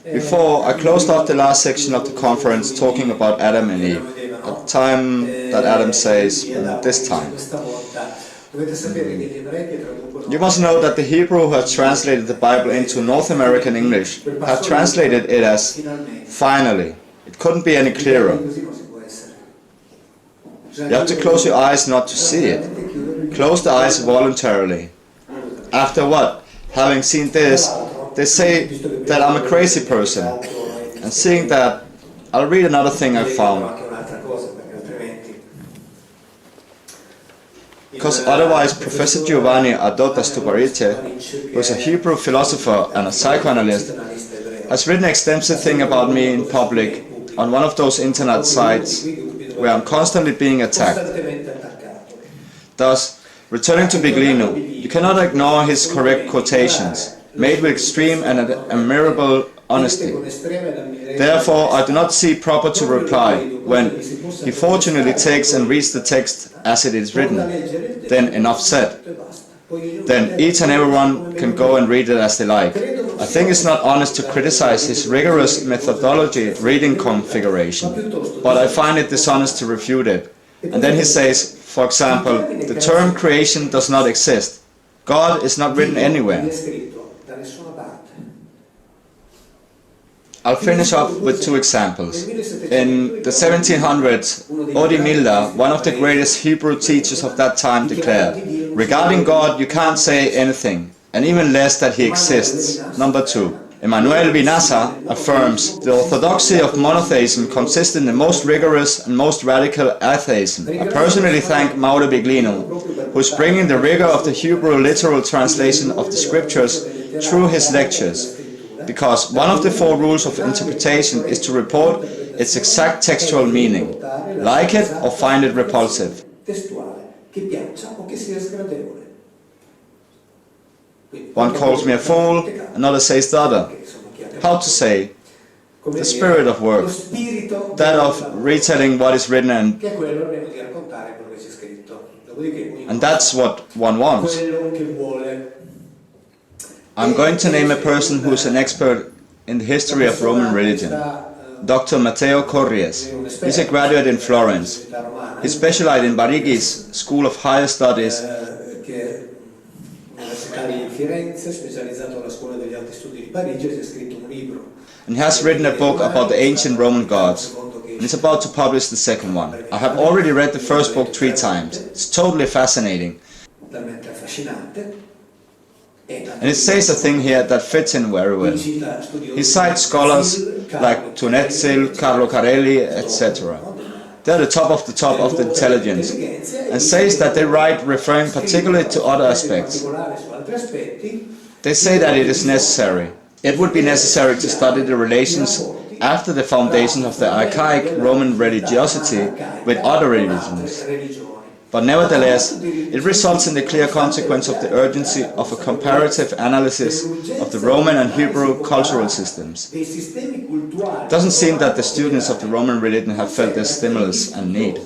Before, I closed off the last section of the conference talking about Adam and Eve, at the time that Adam says, this time. You must know that the Hebrew who has translated the Bible into North American English have translated it as finally. It couldn't be any clearer. You have to close your eyes not to see it. Close the eyes voluntarily. After what? Having seen this, they say that I'm a crazy person. And seeing that, I'll read another thing I found. Because otherwise Professor Giovanni Adotta Stuparite, who is a Hebrew philosopher and a psychoanalyst, has written an extensive thing about me in public on one of those internet sites where I'm constantly being attacked. Thus, returning to Biglino, you cannot ignore his correct quotations, made with extreme and admirable honesty. Therefore, I do not see proper to reply when he fortunately takes and reads the text as it is written. Then enough said. Then each and everyone can go and read it as they like. I think it's not honest to criticize his rigorous methodology reading configuration, but I find it dishonest to refute it. And then he says, for example, the term creation does not exist. God is not written anywhere. I'll finish up with two examples. In the 1700s, Odi Milda, one of the greatest Hebrew teachers of that time, declared, regarding God you can't say anything, and even less that he exists. Number two, Emmanuel Vinasa affirms the orthodoxy of monotheism consists in the most rigorous and most radical atheism. I personally thank Mauro Biglino, who is bringing the rigor of the Hebrew literal translation of the scriptures through his lectures, because one of the four rules of interpretation is to report its exact textual meaning, like it or find it repulsive. One calls me a fool, another says the other. How to say? The spirit of work, that of retelling what is written, and that's what one wants. I'm going to name a person who is an expert in the history of Roman religion, Dr. Matteo Corries. He's a graduate in Florence. He specialized in Barighi's School of Higher Studies and has written a book about the ancient Roman gods, and is about to publish the second one. I have already read the first book 3 times. It's totally fascinating. And it says a thing here that fits in very well. He cites scholars like Tunetzil, Carlo Carelli, etc. They're the top of the intelligence, and says that they write referring particularly to other aspects. They say that it is necessary. It would be necessary to study the relations after the foundation of the archaic Roman religiosity with other religions. But nevertheless, it results in the clear consequence of the urgency of a comparative analysis of the Roman and Hebrew cultural systems. It doesn't seem that the students of the Roman religion have felt this stimulus and need.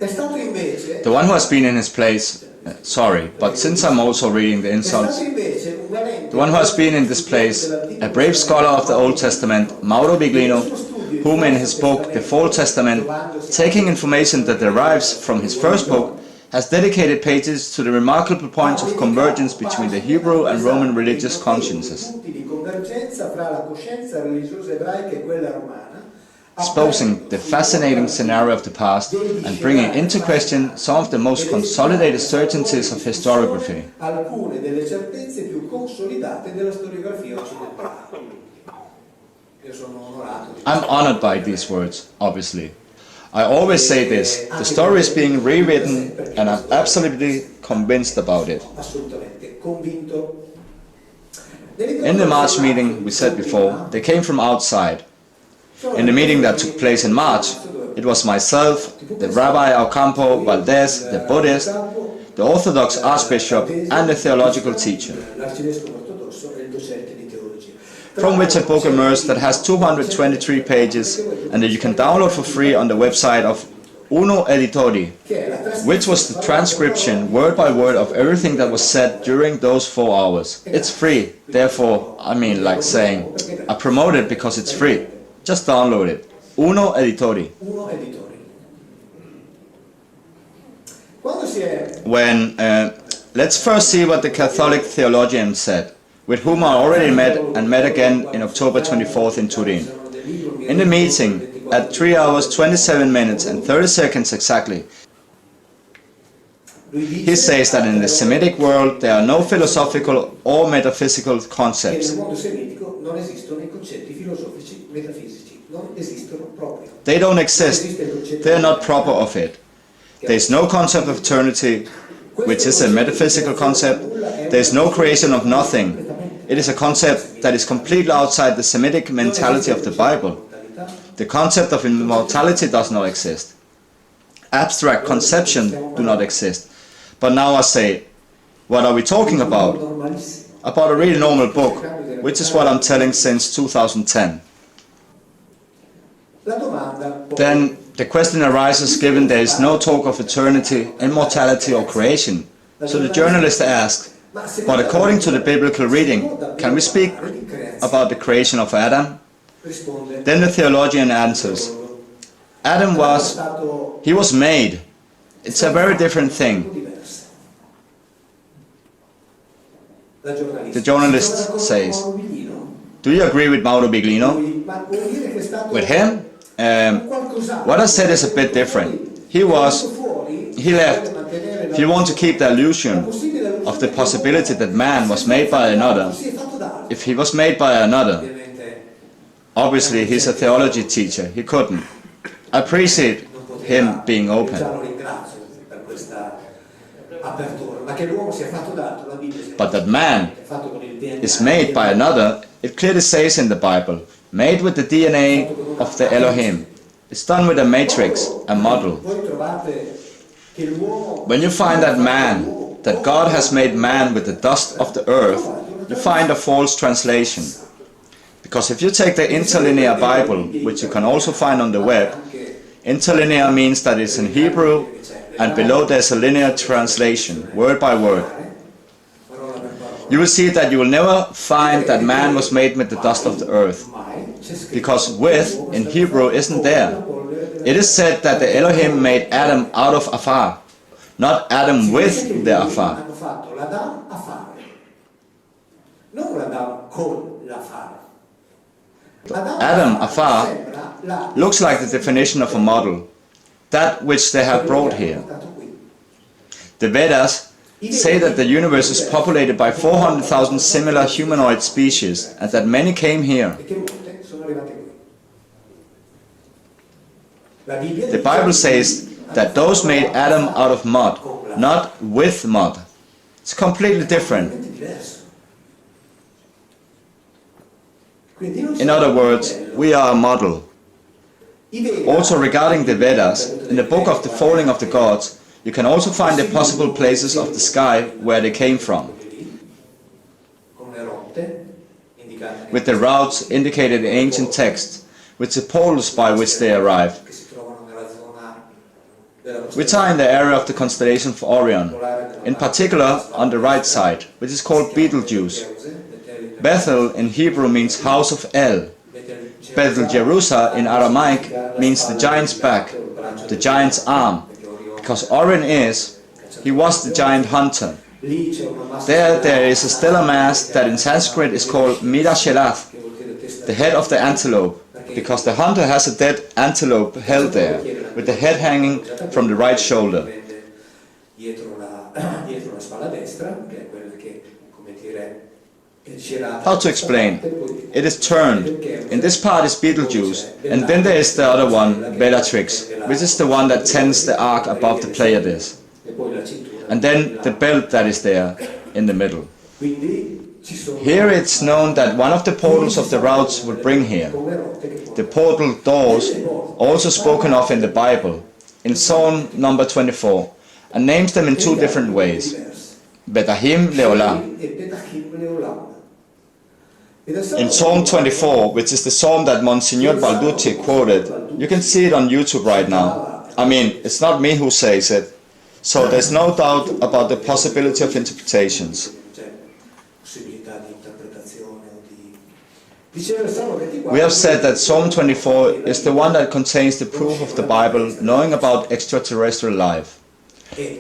The one who has been in his place, sorry, but since I'm also reading the insults, the one who has been in this place, a brave scholar of the Old Testament, Mauro Biglino, whom in his book The Old Testament, taking information that derives from his first book, has dedicated pages to the remarkable points of convergence between the Hebrew and Roman religious consciences, exposing the fascinating scenario of the past and bringing into question some of the most consolidated certainties of historiography. I'm honored by these words, obviously. I always say this, the story is being rewritten and I'm absolutely convinced about it. In the March meeting we said before, they came from outside. In the meeting that took place in March, it was myself, the Rabbi Ocampo Valdez, the Buddhist, the Orthodox Archbishop and the theological teacher, from which a book emerged that has 223 pages and that you can download for free on the website of uno editori, which was the transcription word by word of everything that was said during those 4 hours. It's free, therefore, I mean, like saying, I promote it because it's free. Just download it. Uno editori. When, let's first see what the Catholic theologian said, with whom I already met and met again in October 24th in Turin. In the meeting, at 3 hours 27 minutes and 30 seconds exactly, he says that in the Semitic world there are no philosophical or metaphysical concepts. They don't exist. They are not proper of it. There is no concept of eternity, which is a metaphysical concept. There is no creation of nothing. It is a concept that is completely outside the Semitic mentality of the Bible. The concept of immortality does not exist. Abstract conceptions do not exist. But now I say, what are we talking about? About a really normal book, which is what I'm telling since 2010. Then the question arises given there is no talk of eternity, immortality or creation. So the journalist asks, but according to the biblical reading, can we speak about the creation of Adam? Then the theologian answers, Adam was made. It's a very different thing. The journalist says, do you agree with Mauro Biglino? With him? What I said is a bit different. He left. If you want to keep the illusion of the possibility that man was made by another, if he was made by another, obviously he's a theology teacher, he couldn't. I appreciate him being open. But that man is made by another, it clearly says in the Bible, made with the DNA of the Elohim. It's done with a matrix, a model. When you find that man, that God has made man with the dust of the earth, you find a false translation. Because if you take the interlinear Bible, which you can also find on the web, interlinear means that it's in Hebrew, and below there's a linear translation, word by word. You will see that you will never find that man was made with the dust of the earth, because with in Hebrew isn't there. It is said that the Elohim made Adam out of afar, not Adam with the afar. Adam, afar, looks like the definition of a model, that which they have brought here. The Vedas say that the universe is populated by 400,000 similar humanoid species and that many came here. The Bible says that those made Adam out of mud, not with mud. It's completely different. In other words, we are a model. Also regarding the Vedas, in the book of the falling of the gods, you can also find the possible places of the sky where they came from, with the routes indicated in ancient texts, with the poles by which they arrived, which are in the area of the constellation of Orion, in particular on the right side, which is called Betelgeuse. Bethel in Hebrew means house of El. Bethel Jerusa in Aramaic means the giant's back, the giant's arm, because Orion he was the giant hunter. There is a stellar mass that in Sanskrit is called Midashelath, the head of the antelope, because the hunter has a dead antelope held there, with the head hanging from the right shoulder. How to explain? It is turned. In this part is Betelgeuse, and then there is the other one, Bellatrix, which is the one that tends the ark above the Pleiades. And then the belt that is there in the middle. Here it's known that one of the portals of the routes will bring here. The portal doors, also spoken of in the Bible, in Psalm number 24, and names them in two different ways. Betahim Leolam. In Psalm 24, which is the psalm that Monsignor Balducci quoted, you can see it on YouTube right now. I mean, it's not me who says it, so there's no doubt about the possibility of interpretations. We have said that Psalm 24 is the one that contains the proof of the Bible knowing about extraterrestrial life.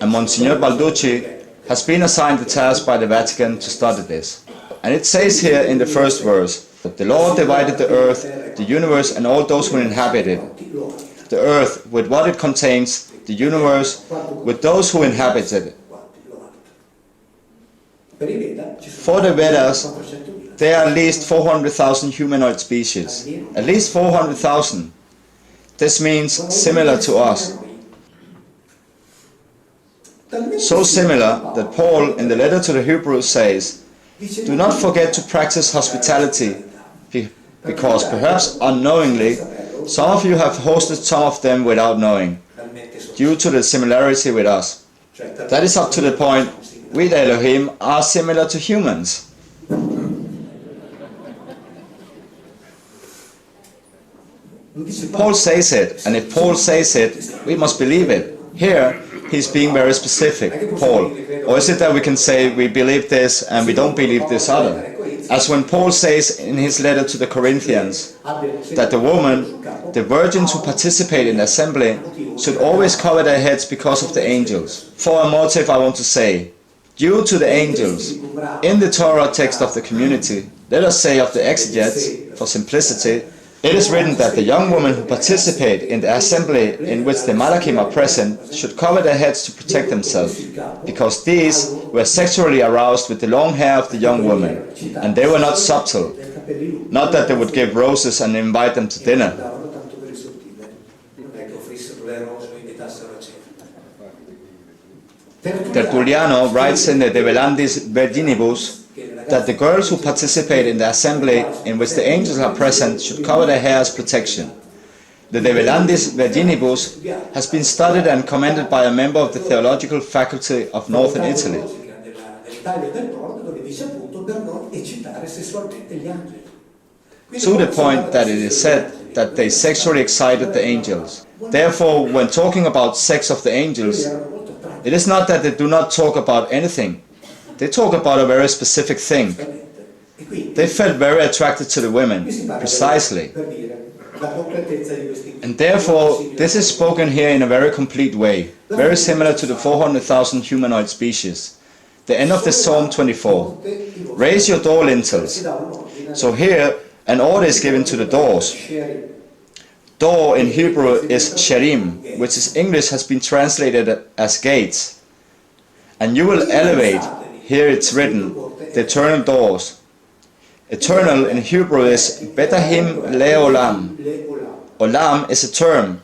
And Monsignor Balducci has been assigned the task by the Vatican to study this. And it says here in the first verse that the Lord divided the earth, the universe and all those who inhabit it. The earth with what it contains, the universe with those who inhabit it. For the Vedas, there are at least 400,000 humanoid species. At least 400,000. This means similar to us. So similar that Paul in the letter to the Hebrews says, do not forget to practice hospitality, because perhaps unknowingly some of you have hosted some of them without knowing, due to the similarity with us. That is up to the point, we the Elohim are similar to humans. Paul says it, and if Paul says it, we must believe it. Here, he's being very specific, Paul. Or is it that we can say we believe this and we don't believe this other? As when Paul says in his letter to the Corinthians that the woman, the virgins who participate in the assembly, should always cover their heads because of the angels. For a motive I want to say, due to the angels, in the Torah text of the community, let us say of the exegetes, for simplicity, it is written that the young women who participate in the assembly in which the Malachim are present should cover their heads to protect themselves, because these were sexually aroused with the long hair of the young women, and they were not subtle, not that they would give roses and invite them to dinner. Tertulliano writes in the De Velandis Virginibus that the girls who participate in the assembly in which the angels are present should cover their hair as protection. The De Velandis Virginibus has been studied and commended by a member of the theological faculty of northern Italy. To the point that it is said that they sexually excited the angels. Therefore, when talking about sex of the angels, it is not that they do not talk about anything. They talk about a very specific thing. They felt very attracted to the women, precisely. And therefore, this is spoken here in a very complete way, very similar to the 400,000 humanoid species. The end of the Psalm 24. Raise your door lintels. So here, an order is given to the doors. Door in Hebrew is sherim, which in English has been translated as gates. And you will elevate. Here it's written, the eternal doors. Eternal in Hebrew is betahim leolam. Olam is a term.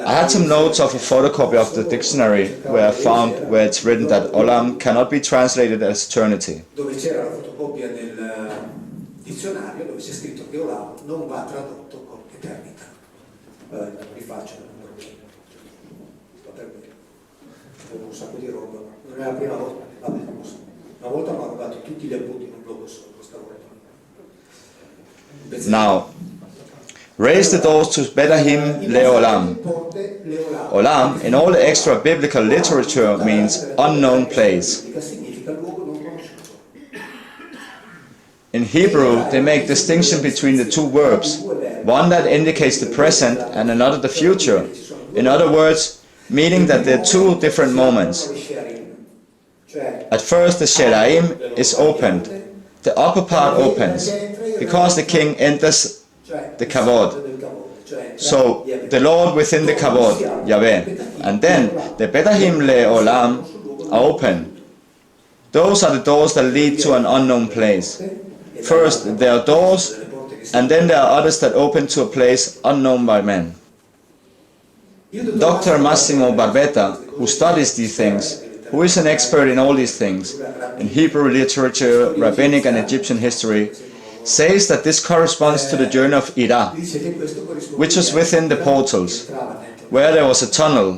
I had some notes of a photocopy of the dictionary where I found where it's written that Olam cannot be translated as eternity. Un sacco di roba, non è la prima volta, vabbè, una volta mi ha rubato tutti gli appunti in un blog solo, questa volta. Now, raise the doors to Betahim Leolam. Olam, in all the extra biblical literature, means unknown place. In Hebrew, they make distinction between the two verbs, one that indicates the present and another the future. In other words, meaning that there are two different moments. At first the Sheraim is opened, the upper part opens, because the king enters the Kavod. So the Lord within the Kavod, Yahweh. And then the Betahim Le'olam are open. Those are the doors that lead to an unknown place. First there are doors, and then there are others that open to a place unknown by men. Dr. Massimo Barbetta, who studies these things, who is an expert in all these things, in Hebrew literature, rabbinic and Egyptian history, says that this corresponds to the journey of Ira, which was within the portals, where there was a tunnel,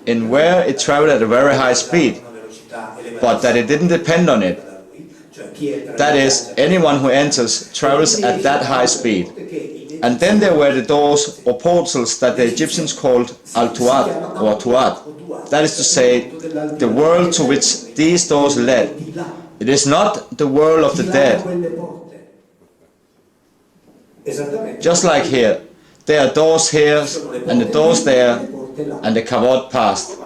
in where it traveled at a very high speed, but that it didn't depend on it. That is, anyone who enters travels at that high speed, And then there were the doors or portals that the Egyptians called Al-Tuat or Tuat. That is to say, the world to which these doors led. It is not the world of the dead. Just like here, there are doors here and the doors there and the kavod past.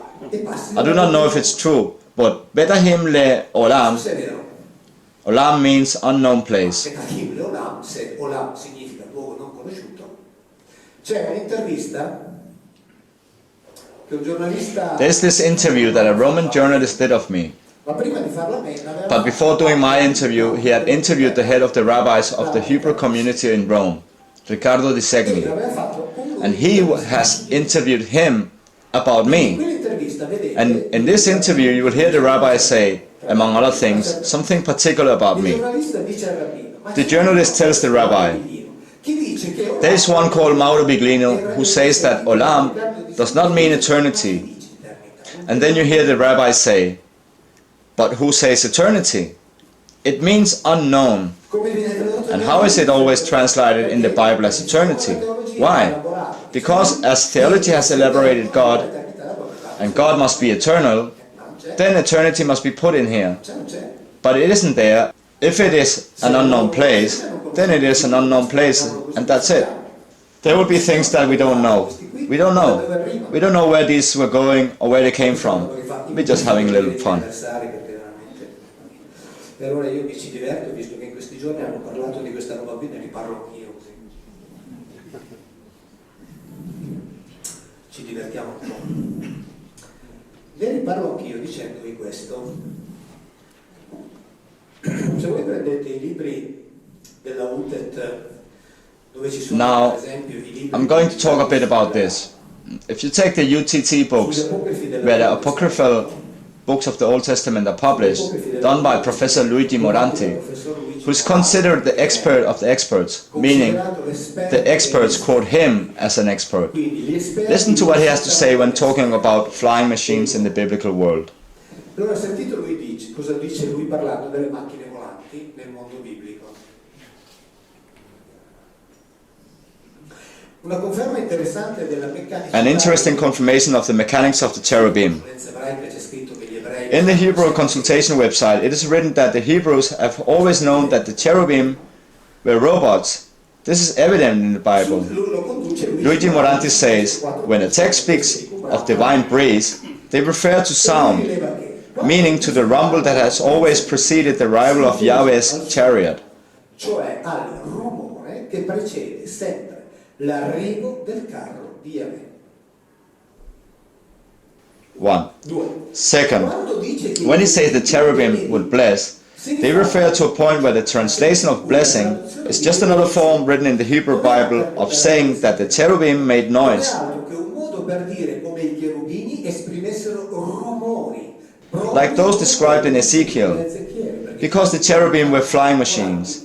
I do not know if it's true, but Betahim le Olam, Olam means unknown place. There's this interview that a Roman journalist did of me. But before doing my interview, he had interviewed the head of the rabbis of the Hebrew community in Rome, Riccardo Di Segni, and he has interviewed him about me. And in this interview you will hear the rabbi say, among other things, something particular about me. The journalist tells the rabbi, there is one called Mauro Biglino who says that Olam does not mean eternity. And then you hear the rabbi say, but who says eternity? It means unknown. And how is it always translated in the Bible as eternity? Why? Because as theology has elaborated God, and God must be eternal, then eternity must be put in here. But it isn't there. If it is an unknown place, then it is an unknown place, and that's it. There will be things that we don't know. We don't know. We don't know where these were going or where they came from. We're just having a little fun. E allora io mi ci diverto, visto che in questi giorni hanno parlato di questa roba qui, ne riparlo anch'io così. Ci divertiamo un po'. Ne riparlo anch'io dicendovi questo. Se voi prendete I libri della UTET, dove ci sono per esempio I libri... I'm going to talk a bit about this. If you take the UTT books, where the apocryphal books of the Old Testament are published, done by Professor Luigi Moranti, who is considered the expert of the experts, meaning the experts quote him as an expert. Listen to what he has to say when talking about flying machines in the biblical world. Allora sentite cosa dice lui parlando delle macchine volanti nel mondo biblico. An interesting confirmation of the mechanics of the cherubim. In the Hebrew consultation website, it is written that the Hebrews have always known that the cherubim were robots. This is evident in the Bible. Luigi Moranti says, when a text speaks of divine breeze, they refer to sound, meaning to the rumble that has always preceded the arrival of Yahweh's chariot. Cioè al rumore che precede sempre l'arrivo del carro di Yahweh. 1. Second, when he says the cherubim would bless, they refer to a point where the translation of blessing is just another form written in the Hebrew Bible of saying that the cherubim made noise. Like those described in Ezekiel, because the cherubim were flying machines,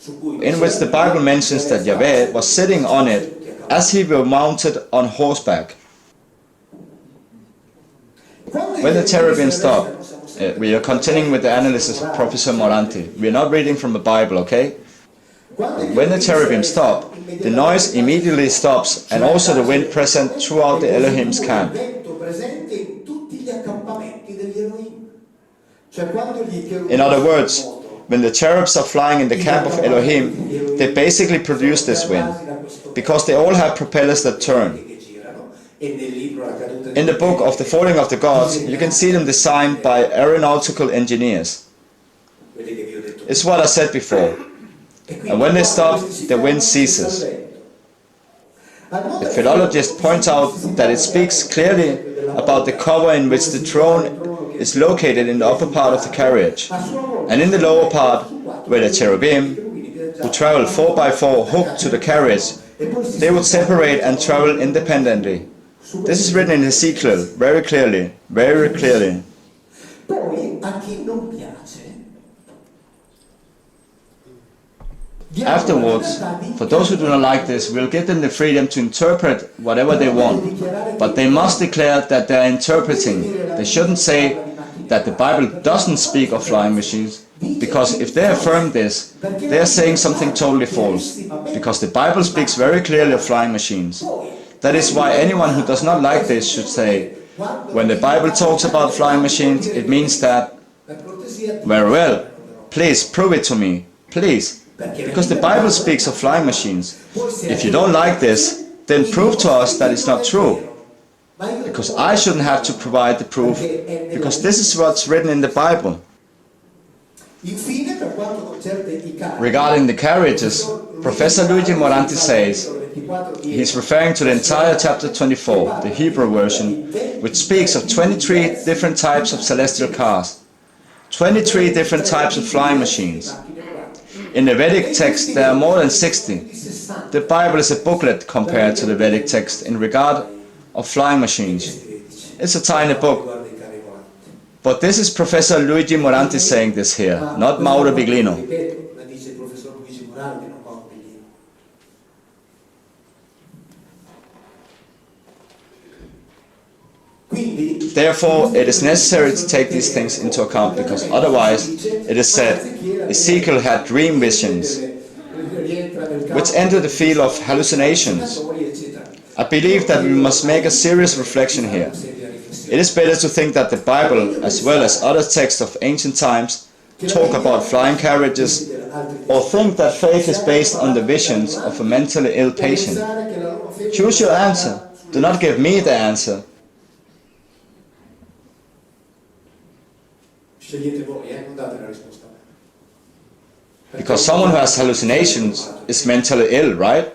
in which the Bible mentions that Yahweh was sitting on it as he were mounted on horseback. When the cherubim stopped, we are continuing with the analysis of Professor Moranti. We are not reading from the Bible, okay? When the cherubim stop, the noise immediately stops, and also the wind present throughout the Elohim's camp. In other words, when the cherubs are flying in the camp of Elohim, they basically produce this wind, because they all have propellers that turn. In the book of the Falling of the Gods, you can see them designed by aeronautical engineers. It's what I said before. And when they stop, the wind ceases. The philologist points out that it speaks clearly about the cover in which the throne is located in the upper part of the carriage, and in the lower part, where the cherubim, who travel 4x4 hooked to the carriage, they would separate and travel independently. This is written in Ezekiel very clearly, very clearly. Afterwards, for those who do not like this, we'll give them the freedom to interpret whatever they want, but they must declare that they are interpreting. They shouldn't say that the Bible doesn't speak of flying machines, because if they affirm this, they are saying something totally false. because the Bible speaks very clearly of flying machines. That is why anyone who does not like this should say, when the Bible talks about flying machines, it means that, very well, please prove it to me, please, because the Bible speaks of flying machines. If you don't like this, then prove to us that it's not true. Because I shouldn't have to provide the proof, because this is what's written in the Bible. Regarding the carriages, Professor Luigi Moranti says, he's referring to the entire chapter 24, the Hebrew version, which speaks of 23 different types of celestial cars, 23 different types of flying machines. In the Vedic text there are more than 60. The Bible is a booklet compared to the Vedic text in regard of flying machines. It's a tiny book. But this is Professor Luigi Moranti saying this here, not Mauro Biglino. Therefore, it is necessary to take these things into account, because otherwise, it is said, Ezekiel had dream visions, which enter the field of hallucinations. I believe that we must make a serious reflection here. It is better to think that the Bible, as well as other texts of ancient times, talk about flying carriages, or think that faith is based on the visions of a mentally ill patient. Choose your answer. Do not give me the answer. Because someone who has hallucinations is mentally ill, right?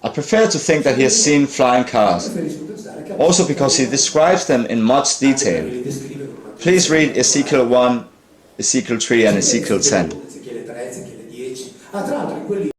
I prefer to think that he has seen flying cars, also because he describes them in much detail. Please read Ezekiel 1, Ezekiel 3 and Ezekiel 10.